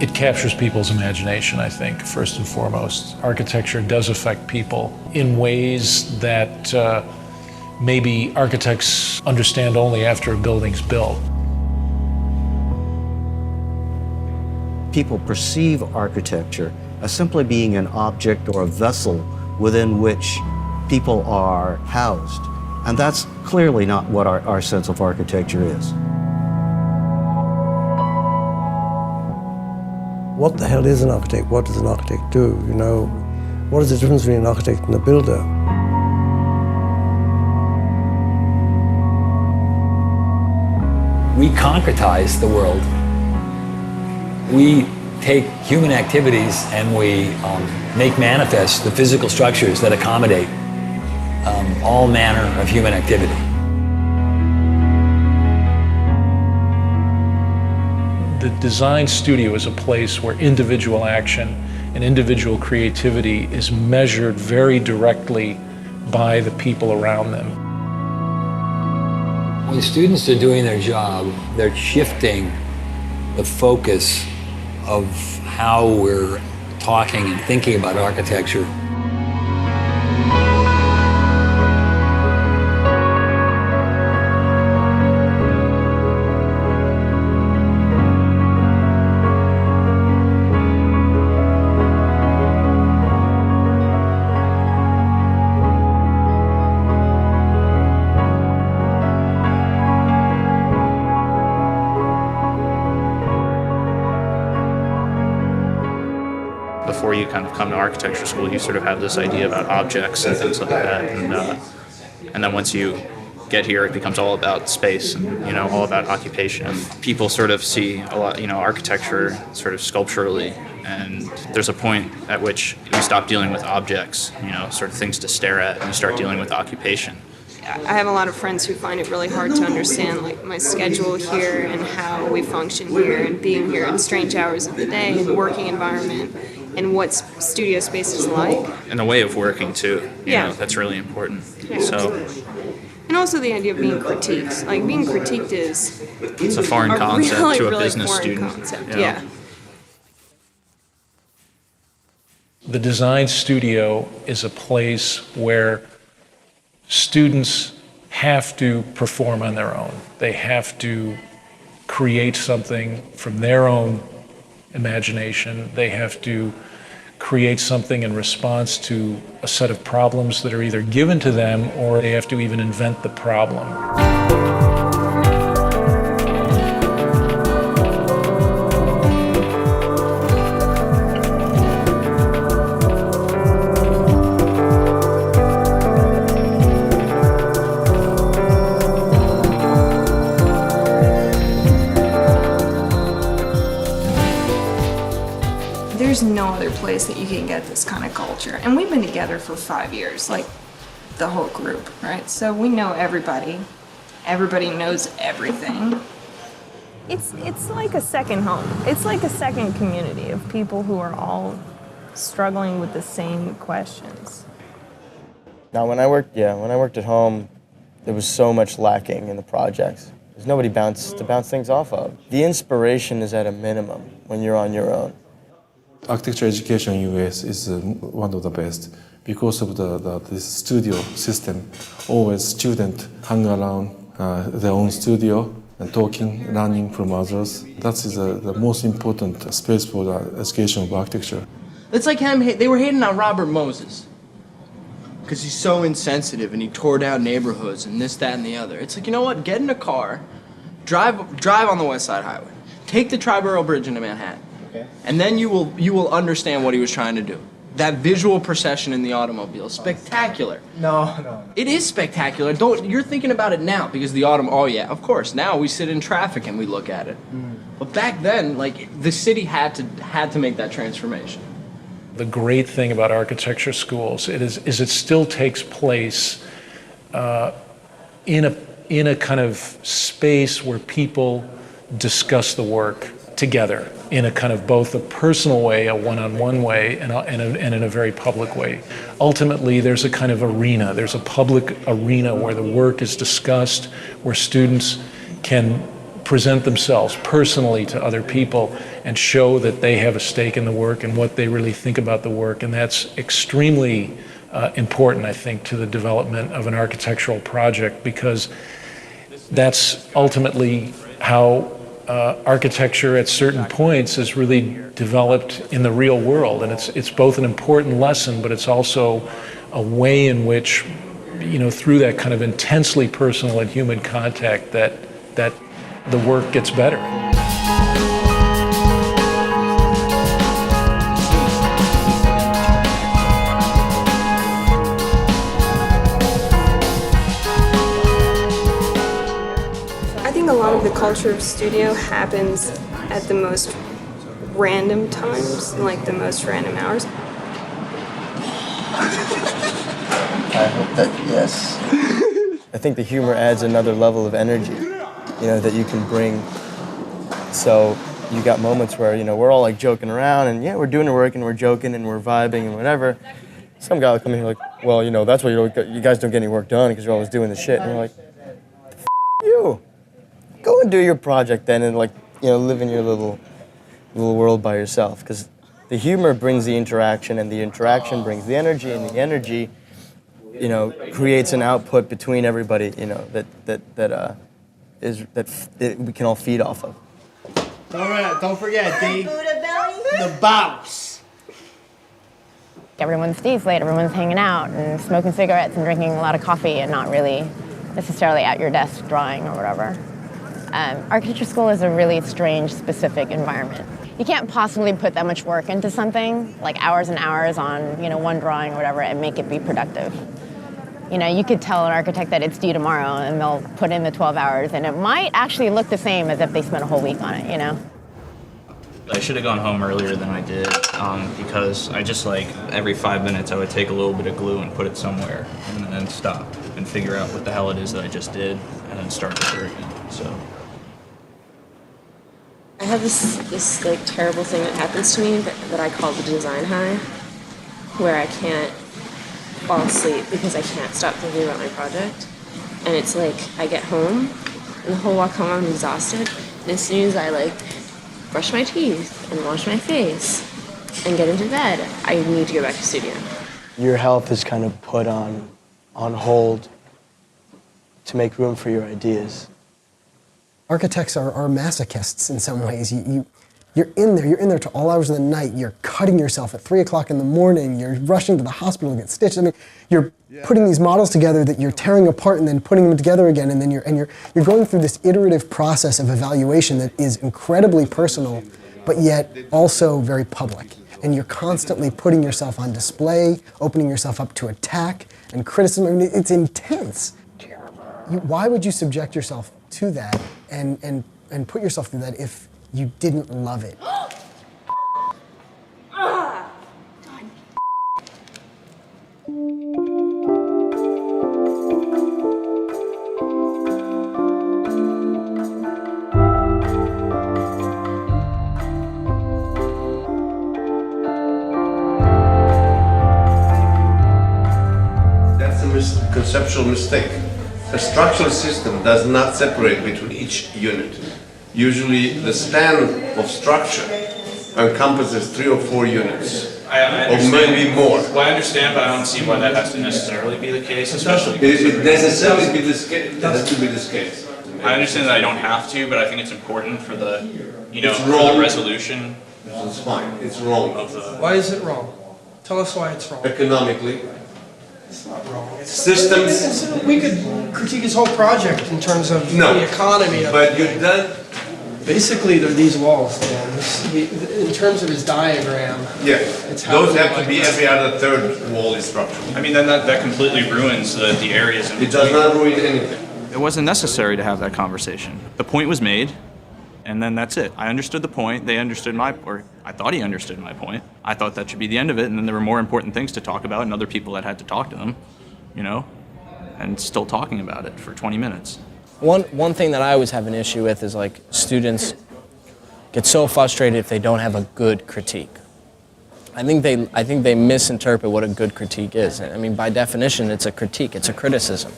It captures people's imagination, I think, first and foremost. Architecture does affect people in ways that maybe architects understand only after a building's built. People perceive architecture as simply being an object or a vessel within which people are housed. And that's clearly not what our sense of architecture is. What the hell is an architect? What does an architect do? You know, what is the difference between an architect and a builder? We concretize the world. We take human activities and we make manifest the physical structures that accommodate all manner of human activity. The design studio is a place where individual action and individual creativity is measured very directly by the people around them. When students are doing their job, they're shifting the focus of how we're talking and thinking about architecture. Before you kind of come to architecture school, you sort of have this idea about objects and things like that, and then once you get here, it becomes all about space and all about occupation. And people sort of see a lot, architecture sort of sculpturally, and there's a point at which you stop dealing with objects, sort of things to stare at, and you start dealing with occupation. I have a lot of friends who find it really hard to understand like my schedule here and how we function here and being here at strange hours of the day and working environment and what studio space is like. And the way of working too, Yeah. That's really important. Yeah. So, and also the idea of being critiqued. Like being critiqued is it's a foreign concept really, to a really business foreign student. Concept. Yeah. The design studio is a place where students have to perform on their own. They have to create something from their own imagination. They have to create something in response to a set of problems that are either given to them or they have to even invent the problem. There's no other place that you can get this kind of culture. And we've been together for 5 years, like the whole group, right? So we know everybody. Everybody knows everything. It's like a second home. It's like a second community of people who are all struggling with the same questions. Now, when I worked at home, there was so much lacking in the projects. There's nobody to bounce things off of. The inspiration is at a minimum when you're on your own. Architecture education in US is one of the best because of this studio system. Always students hang around their own studio and talking, learning from others. That is the most important space for the education of architecture. It's like they were hating on Robert Moses because he's so insensitive and he tore down neighborhoods and this, that, and the other. It's like, you know what? Get in a car, drive on the West Side Highway, take the Triborough Bridge into Manhattan. Okay. And then you will understand what he was trying to do. That visual procession in the automobile, spectacular. No. It is spectacular. You're thinking about it now because oh yeah, of course. Now we sit in traffic and we look at it. But back then, like the city had to make that transformation. The great thing about architecture schools is it still takes place in a kind of space where people discuss the work together in a kind of both a personal way, a one-on-one way, and in a very public way. Ultimately, there's a kind of arena. There's a public arena where the work is discussed, where students can present themselves personally to other people and show that they have a stake in the work and what they really think about the work. And that's extremely important, I think, to the development of an architectural project, because that's ultimately how architecture at certain points is really developed in the real world. And it's both an important lesson, but it's also a way in which, through that kind of intensely personal and human contact, that the work gets better. I think a lot of the culture of studio happens at the most random times, like the most random hours. I hope that, yes. I think the humor adds another level of energy, that you can bring. So you got moments where, we're all like joking around and we're doing the work and we're joking and we're vibing and whatever. Some guy will come in here like, well, that's why you guys don't get any work done, because you're always doing the shit. And we're like, you. Go and do your project then and live in your little world by yourself. Because the humor brings the interaction, and the interaction brings the energy, and the energy creates an output between everybody, that we can all feed off of. Don't forget, Dave, the boss. Everyone stays late, everyone's hanging out and smoking cigarettes and drinking a lot of coffee and not really necessarily at your desk drawing or whatever. Architecture school is a really strange, specific environment. You can't possibly put that much work into something, like hours and hours on, one drawing or whatever, and make it be productive. You could tell an architect that it's due tomorrow and they'll put in the 12 hours and it might actually look the same as if they spent a whole week on it, I should have gone home earlier than I did, because I just every 5 minutes I would take a little bit of glue and put it somewhere and then stop and figure out what the hell it is that I just did and then start over again, so. I have this terrible thing that happens to me that I call the design high, where I can't fall asleep because I can't stop thinking about my project. And it's I get home, and the whole walk home I'm exhausted. And as soon as I brush my teeth and wash my face and get into bed, I need to go back to studio. Your health is kind of put on hold to make room for your ideas. Architects are masochists in some ways. You're in there to all hours of the night. You're cutting yourself at 3 o'clock in the morning. You're rushing to the hospital to get stitched. I mean, you're putting these models together that you're tearing apart and then putting them together again. And then you're going through this iterative process of evaluation that is incredibly personal, but yet also very public. And you're constantly putting yourself on display, opening yourself up to attack and criticism. I mean, it's intense. Why would you subject yourself to that and put yourself through that if you didn't love it? That's a conceptual mistake. A structural system does not separate between each unit. Usually the span of structure encompasses 3 or 4 units, or maybe more. Well, I understand, but I don't see why that has to necessarily be the case, especially. It necessarily be this case. It has to be this case. I understand that I don't have to, but I think it's important for the, It's for wrong. the resolution. It's fine. It's wrong. Why is it wrong? Tell us why it's wrong. Economically. It's not wrong. Systems. We could critique his whole project in terms of the economy. But you've done. Basically, they're these walls, Dan. In terms of his diagram. Yeah. Those have to be every other third wall is structural. I mean, then that completely ruins the areas in It does not ruin anything. It wasn't necessary to have that conversation. The point was made, and then that's it. I understood the point, they understood or I thought he understood my point. I thought that should be the end of it, and then there were more important things to talk about and other people that had to talk to them, and still talking about it for 20 minutes. One thing that I always have an issue with is students get so frustrated if they don't have a good critique. I think they misinterpret what a good critique is. I mean, by definition, it's a critique, it's a criticism.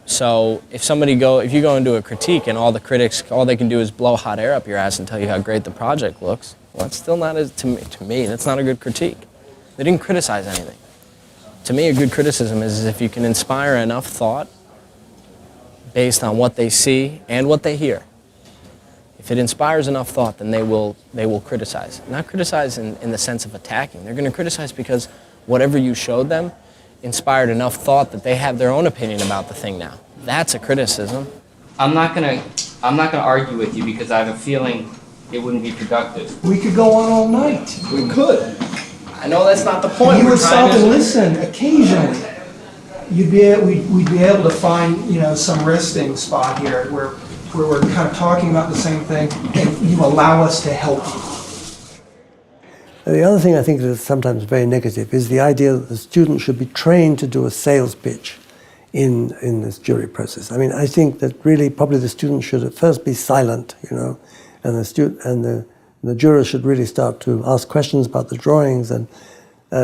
So if you go into a critique and all the critics, all they can do is blow hot air up your ass and tell you how great the project looks, well, that's still not, to me, that's not a good critique. They didn't criticize anything. To me, a good criticism is if you can inspire enough thought based on what they see and what they hear. If it inspires enough thought, then they will criticize. Not criticize in the sense of attacking. They're going to criticize because whatever you showed them inspired enough thought that they have their own opinion about the thing now. That's a criticism. I'm not gonna argue with you because I have a feeling it wouldn't be productive. We could go on all night. We could. I know that's not the point. You would stop and listen occasionally. We'd be able to find, some resting spot here where we're kind of talking about the same thing, and you allow us to help you. The other thing I think that is sometimes very negative is the idea that the student should be trained to do a sales pitch in this jury process. I mean, I think that really probably the student should at first be silent, and the jurors should really start to ask questions about the drawings and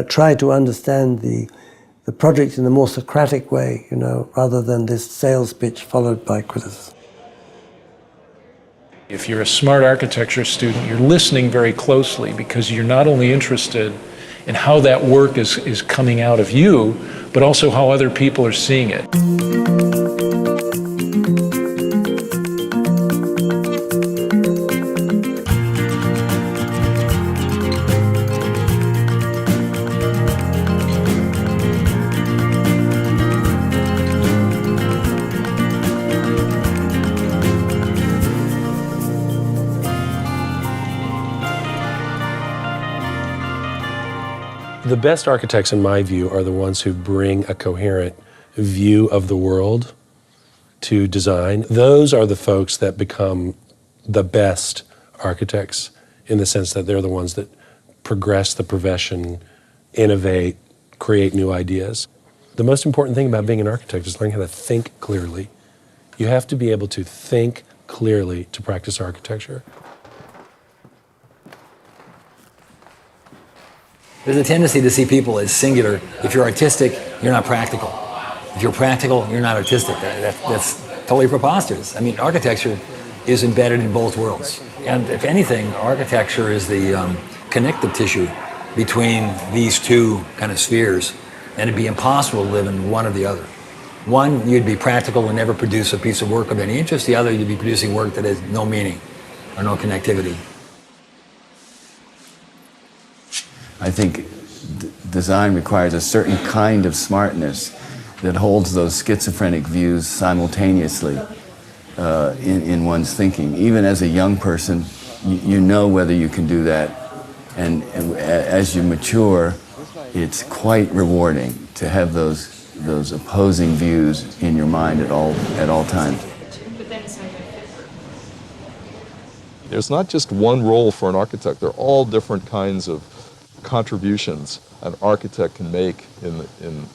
try to understand the project in a more Socratic way, rather than this sales pitch followed by criticism. If you're a smart architecture student, you're listening very closely because you're not only interested in how that work is coming out of you, but also how other people are seeing it. The best architects, in my view, are the ones who bring a coherent view of the world to design. Those are the folks that become the best architects in the sense that they're the ones that progress the profession, innovate, create new ideas. The most important thing about being an architect is learning how to think clearly. You have to be able to think clearly to practice architecture. There's a tendency to see people as singular. If you're artistic, you're not practical. If you're practical, you're not artistic. That's totally preposterous. I mean, architecture is embedded in both worlds. And if anything, architecture is the connective tissue between these two kind of spheres. And it'd be impossible to live in one or the other. One, you'd be practical and never produce a piece of work of any interest. The other, you'd be producing work that has no meaning or no connectivity. I think design requires a certain kind of smartness that holds those schizophrenic views simultaneously in one's thinking. Even as a young person, you know whether you can do that. And as you mature, it's quite rewarding to have those opposing views in your mind at all times. There's not just one role for an architect. There are all different kinds of contributions an architect can make in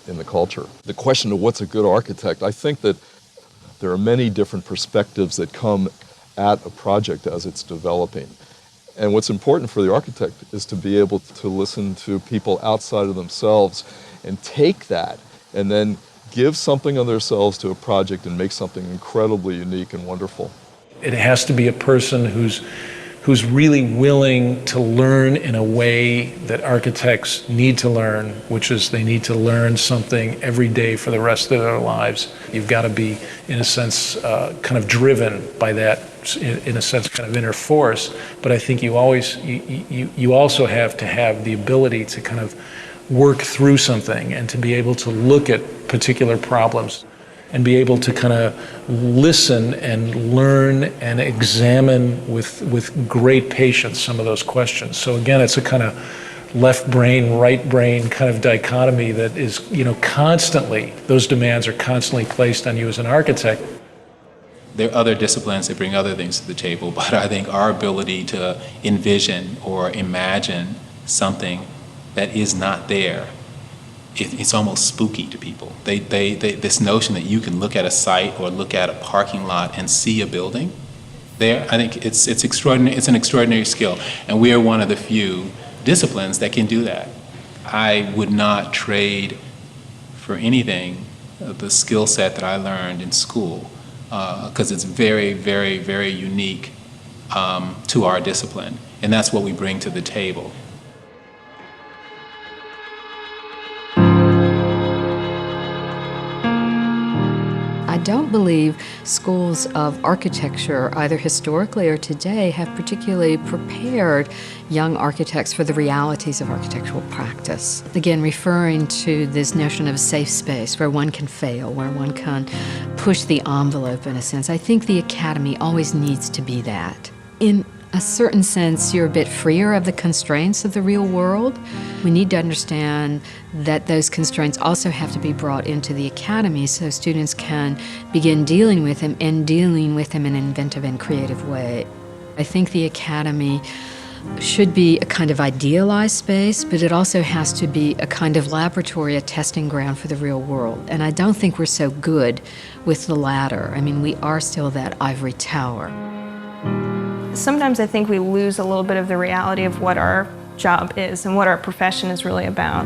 the culture. The question of what's a good architect, I think that there are many different perspectives that come at a project as it's developing. And what's important for the architect is to be able to listen to people outside of themselves and take that and then give something of themselves to a project and make something incredibly unique and wonderful. It has to be a person who's really willing to learn in a way that architects need to learn, which is they need to learn something every day for the rest of their lives. You've got to be, in a sense, kind of driven by that, in a sense, kind of inner force. But I think you also have to have the ability to kind of work through something and to be able to look at particular problems and be able to kind of listen and learn and examine with great patience some of those questions. So again, it's a kind of left brain, right brain kind of dichotomy that is, constantly, those demands are constantly placed on you as an architect. There are other disciplines that bring other things to the table, but I think our ability to envision or imagine something that is not there, it's almost spooky to people. This notion that you can look at a site or look at a parking lot and see a building there, I think it's extraordinary. It's an extraordinary skill, and we are one of the few disciplines that can do that. I would not trade for anything the skill set that I learned in school, because it's very, very, very unique to our discipline, and that's what we bring to the table. I don't believe schools of architecture, either historically or today, have particularly prepared young architects for the realities of architectural practice. Again, referring to this notion of a safe space where one can fail, where one can push the envelope in a sense. I think the academy always needs to be that. In a certain sense, you're a bit freer of the constraints of the real world. We need to understand that those constraints also have to be brought into the academy so students can begin dealing with them and dealing with them in an inventive and creative way. I think the academy should be a kind of idealized space, but it also has to be a kind of laboratory, a testing ground for the real world. And I don't think we're so good with the latter. I mean, we are still that ivory tower. Sometimes I think we lose a little bit of the reality of what our job is and what our profession is really about.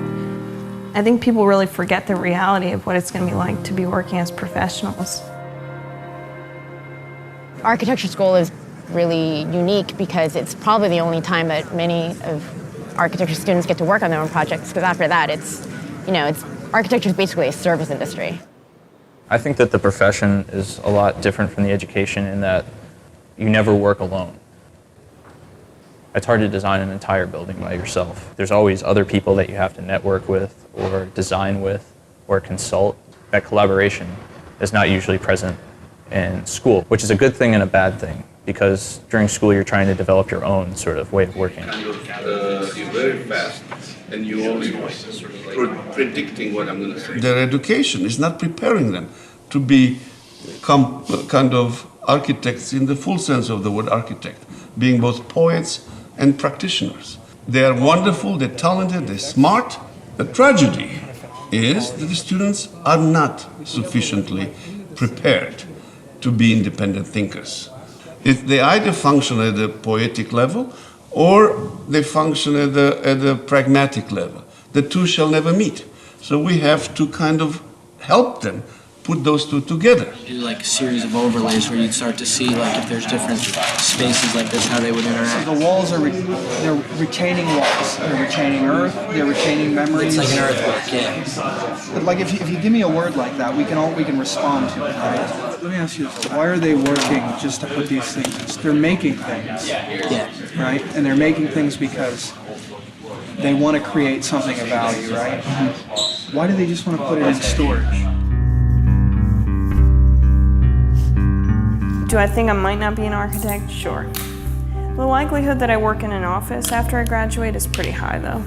I think people really forget the reality of what it's going to be like to be working as professionals. Architecture school is really unique because it's probably the only time that many of architecture students get to work on their own projects, because after that architecture is basically a service industry. I think that the profession is a lot different from the education in that you never work alone. It's hard to design an entire building by yourself. There's always other people that you have to network with or design with or consult. That collaboration is not usually present in school, which is a good thing and a bad thing, because during school you're trying to develop your own sort of way of working. You're very fast and you always predicting what I'm going to say. Their education is not preparing them to become kind of architects in the full sense of the word architect, being both poets and practitioners. They are wonderful, they're talented, they're smart. The tragedy is that the students are not sufficiently prepared to be independent thinkers. They either function at the poetic level or they function at the pragmatic level. The two shall never meet. So we have to kind of help them put those two together. Do like a series of overlays where you'd start to see like if there's different spaces like this, how they would interact. So the walls are they're retaining walls. They're retaining earth. They're retaining memories. It's like an earthwork, yeah. But like if you give me a word like that, we can respond to it. Right? Let me ask you this: why are they working just to put these things? They're making things. Yeah. Right, and they're making things because they want to create something of value, right? Mm-hmm. Why do they just want to put it in storage? Do I think I might not be an architect? Sure. The likelihood that I work in an office after I graduate is pretty high, though.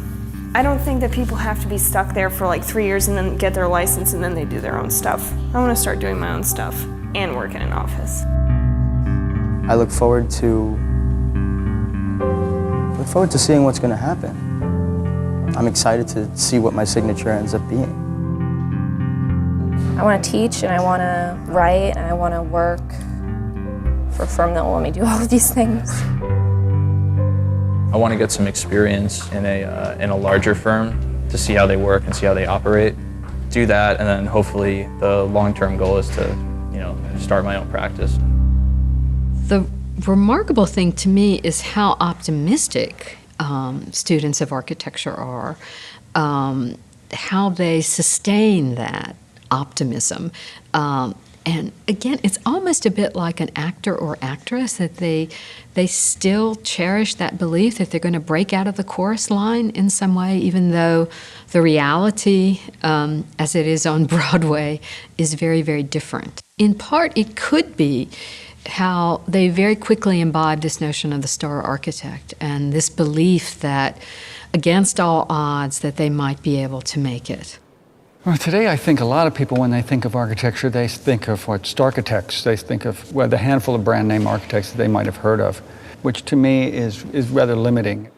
I don't think that people have to be stuck there for like 3 years and then get their license and then they do their own stuff. I want to start doing my own stuff and work in an office. I look forward to seeing what's going to happen. I'm excited to see what my signature ends up being. I want to teach and I want to write and I want to work for a firm that will let me do all of these things. I want to get some experience in a larger firm to see how they work and see how they operate. Do that, and then hopefully the long-term goal is to, start my own practice. The remarkable thing to me is how optimistic students of architecture are, how they sustain that optimism. And again, it's almost a bit like an actor or actress, that they still cherish that belief that they're going to break out of the chorus line in some way, even though the reality, as it is on Broadway, is very, very different. In part, it could be how they very quickly imbibe this notion of the star architect and this belief that, against all odds, that they might be able to make it. Well, today I think a lot of people, when they think of architecture, they think of architects. They think of the handful of brand name architects that they might have heard of, which to me is rather limiting.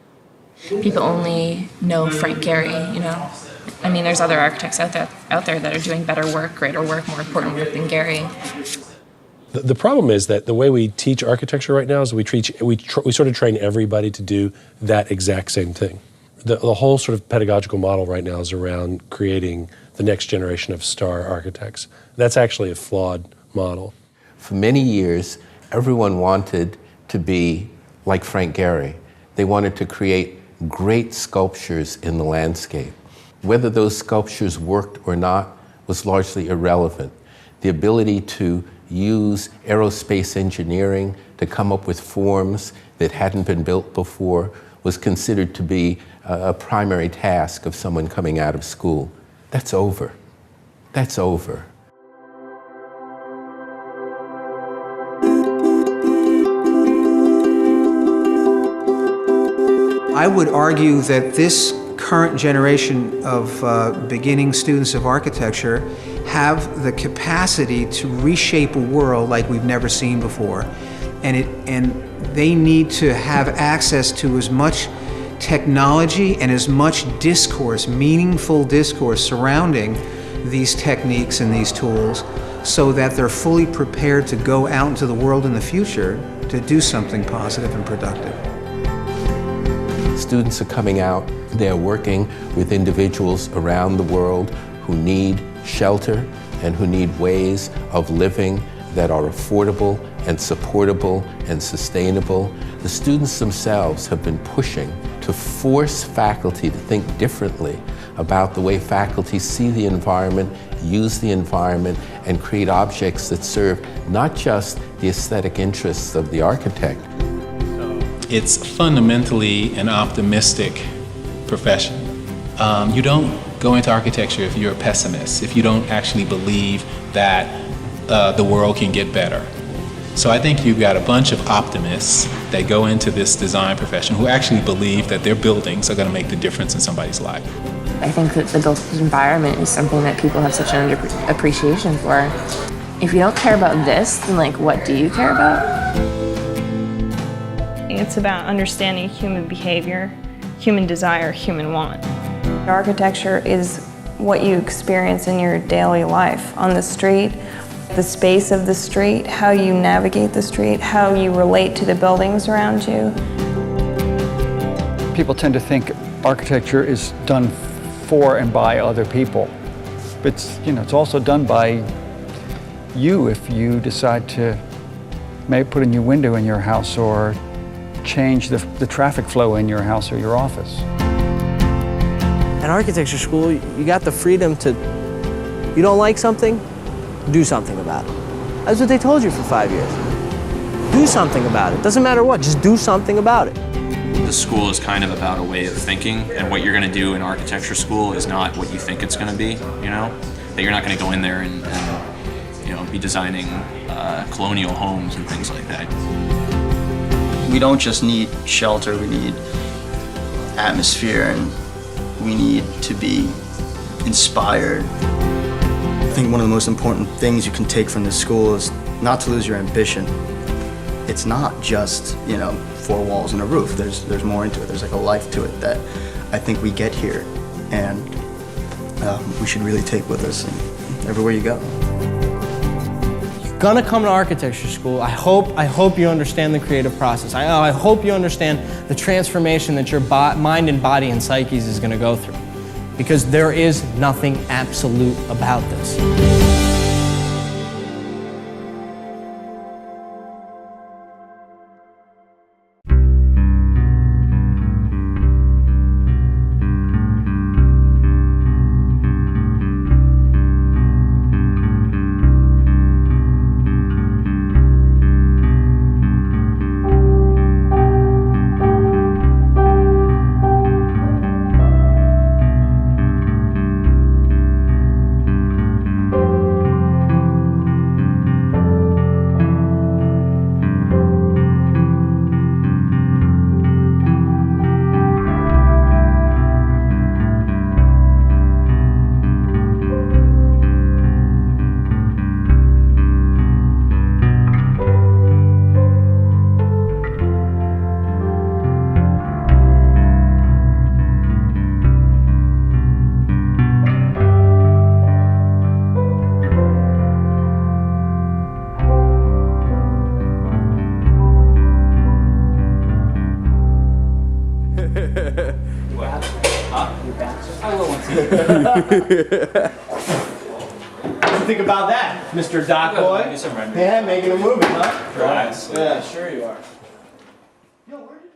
People only know Frank Gehry, I mean, there's other architects out there that are doing better work, greater work, more important work than Gehry. The problem is that the way we teach architecture right now is we sort of train everybody to do that exact same thing. The whole sort of pedagogical model right now is around creating the next generation of star architects. That's actually a flawed model. For many years, everyone wanted to be like Frank Gehry. They wanted to create great sculptures in the landscape. Whether those sculptures worked or not was largely irrelevant. The ability to use aerospace engineering to come up with forms that hadn't been built before was considered to be a primary task of someone coming out of school. That's over. That's over. I would argue that this current generation of beginning students of architecture have the capacity to reshape a world like we've never seen before. And they need to have access to as much technology and as much discourse, meaningful discourse surrounding these techniques and these tools so that they're fully prepared to go out into the world in the future to do something positive and productive. Students are coming out, they're working with individuals around the world who need shelter and who need ways of living that are affordable and supportable and sustainable. The students themselves have been pushing to force faculty to think differently about the way faculty see the environment, use the environment, and create objects that serve not just the aesthetic interests of the architect. It's fundamentally an optimistic profession. You don't go into architecture if you're a pessimist, if you don't actually believe that the world can get better. So I think you've got a bunch of optimists that go into this design profession who actually believe that their buildings are going to make the difference in somebody's life. I think that the built environment is something that people have such an appreciation for. If you don't care about this, then like, what do you care about? It's about understanding human behavior, human desire, human want. Architecture is what you experience in your daily life on the street, the space of the street, how you navigate the street, how you relate to the buildings around you. People tend to think architecture is done for and by other people. But it's also done by you if you decide to maybe put a new window in your house or change the traffic flow in your house or your office. At architecture school, you got the freedom to, you don't like something, do something about it. That's what they told you for 5 years. Do something about it. Doesn't matter what, just do something about it. The school is kind of about a way of thinking, and what you're going to do in architecture school is not what you think it's going to be, That you're not going to go in there and be designing colonial homes and things like that. We don't just need shelter, we need atmosphere, and we need to be inspired. I think one of the most important things you can take from this school is not to lose your ambition. It's not just, 4 walls and a roof. There's more into it. There's like a life to it that I think we get here, and we should really take with us everywhere you go. You're gonna come to architecture school. I hope you understand the creative process. I hope you understand the transformation that your mind and body and psyches is gonna go through. Because there is nothing absolute about this. What do you think about that, Mr. Doc Boy? Yeah, making a movie, huh? Right. Yeah, sure you are. Yo, where did